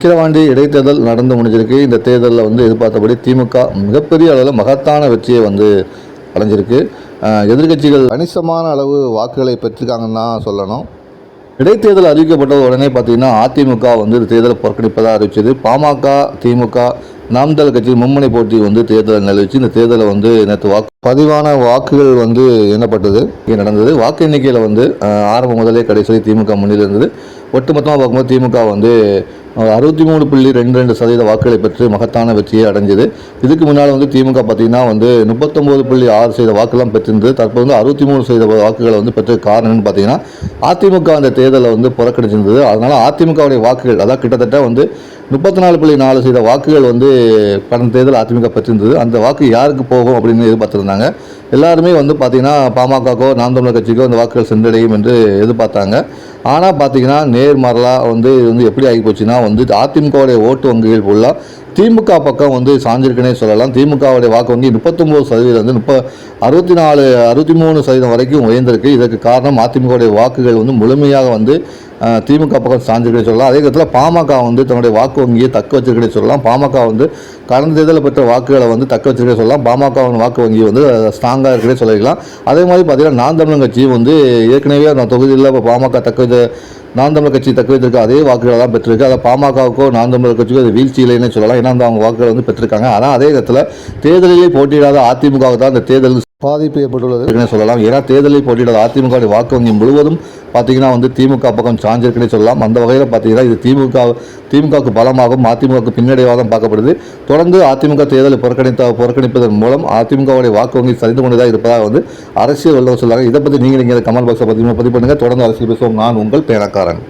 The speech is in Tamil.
விக்கிரவாண்டி இடைத்தேர்தல் நடந்து முடிஞ்சிருக்கு. இந்த தேர்தலில் எதிர்பார்த்தபடி திமுக மிகப்பெரிய அளவில் மகத்தான வெற்றியை அடைஞ்சிருக்கு. எதிர்கட்சிகள் கணிசமான அளவு வாக்குகளை பெற்றிருக்காங்கன்னு தான் சொல்லணும். இடைத்தேர்தல் அறிவிக்கப்பட்ட உடனே பார்த்தீங்கன்னா அதிமுக இந்த தேர்தலை புறக்கணிப்பதாக அறிவிச்சது. பாமக, திமுக, நாம் தமிழர் கட்சி மும்முனை போட்டி தேர்தலை நிலவிச்சு. இந்த தேர்தலை நேற்று பதிவான வாக்குகள் எண்ணப்பட்டது நடந்தது. வாக்கு எண்ணிக்கையில் ஆரம்பம் முதலே கடைசி திமுக முன்னில் இருந்தது. ஒட்டுமொத்தமாக பார்க்கும்போது திமுக 63.22% வாக்குகளை பெற்று மகத்தான வெற்றியை அடைஞ்சது. இதுக்கு முன்னால் திமுக பார்த்தீங்கன்னா 39.6% வாக்குலாம் பெற்றிருந்தது. தற்போது 63% வாக்குகளை பெற்ற காரணம்னு பார்த்தீங்கன்னா அதிமுக அந்த தேர்தலை புறக்கணிச்சிருந்தது. அதனால் அதிமுகவுடைய வாக்குகள் அதாவது கிட்டத்தட்ட 34.4% வாக்குகள் கடந்த தேர்தல் அதிமுக பெற்றிருந்தது. அந்த வாக்கு யாருக்கு போகும் அப்படின்னு எதிர்பார்த்துருந்தாங்க. எல்லாருமே பார்த்தீங்கன்னா பாமகக்கோ நாம் தமிழர் கட்சிக்கோ அந்த வாக்குகள் சென்றடையும் என்று எதிர்பார்த்தாங்க. ஆனால் பார்த்தீங்கன்னா நேர்மாறலாக இது எப்படி ஆகி போச்சுன்னா அதிமுகவுடைய ஓட்டு வங்கிகள் ஃபுல்லாக திமுக பக்கம் சாஞ்சிருக்குன்னே சொல்லலாம். திமுகவுடைய வாக்கு வங்கி 39% 63% வரைக்கும் உயர்ந்திருக்கு. இதற்கு காரணம் அதிமுகவுடைய வாக்குகள் முழுமையாக திமுக பக்கம் சாஞ்சிருக்கே சொல்லலாம். அதே நேரத்தில் பாமக தன்னுடைய வாக்கு வங்கியை தக்க வச்சிருக்கே சொல்லலாம். பாமக கடந்த தேர்தலில் பெற்ற வாக்குகளை தக்க வச்சிருக்கே சொல்லலாம். பாமக வாக்கு வங்கி ஸ்ட்ராங்காக இருக்கிறே சொல்லிக்கலாம். அதே மாதிரி பார்த்தீங்கன்னா நாம் தமிழர் கட்சி ஏற்கனவே அந்த தொகுதியில் இப்போ பாமக நாம் தமிழர் கட்சி தக்க வைத்திருக்க அதே வாக்குகளை தான் பெற்றிருக்கு. அதை பாமகவுக்கோ நாம் தமிழர் கட்சிக்கோ அது வீழ்ச்சி இல்லைன்னு சொல்லலாம். ஏன்னா அவங்க வாக்குகள் பெற்றிருக்காங்க. ஆனால் அதே நேரத்தில் தேர்தலிலே போட்டியிடாத அதிமுகவுக்கு தான் இந்த தேர்தல் பாதிப்பு ஏற்பட்டுள்ளது சொல்லலாம். ஏன்னா தேர்தலில் போட்டியிடாத அதிமுக வாக்கு வங்கி முழுவதும் பார்த்தீங்கன்னா திமுக பக்கம் சாஞ்சிருக்குன்னே சொல்லலாம். அந்த வகையில் பார்த்தீங்கன்னா இது திமுகவுக்கு பலமாகவும் அதிமுகவுக்கு பின்னடைவாக தான் பார்க்கப்படுது. தொடர்ந்து அதிமுக தேர்தலை புறக்கணிப்பதன் மூலம் அதிமுகவுடைய வாக்கு வங்கி சரிந்து கொண்டு தான் இருப்பதாக அரசியல் வல்லுநர் சொல்றாங்க. இதை பற்றி நீங்கள் கமெண்ட் பாக்ஸை பதிவு பண்ணுங்கள். தொடர்ந்து அரசியல் பேசுவோம். நான் உங்கள் பேனக்காரன்.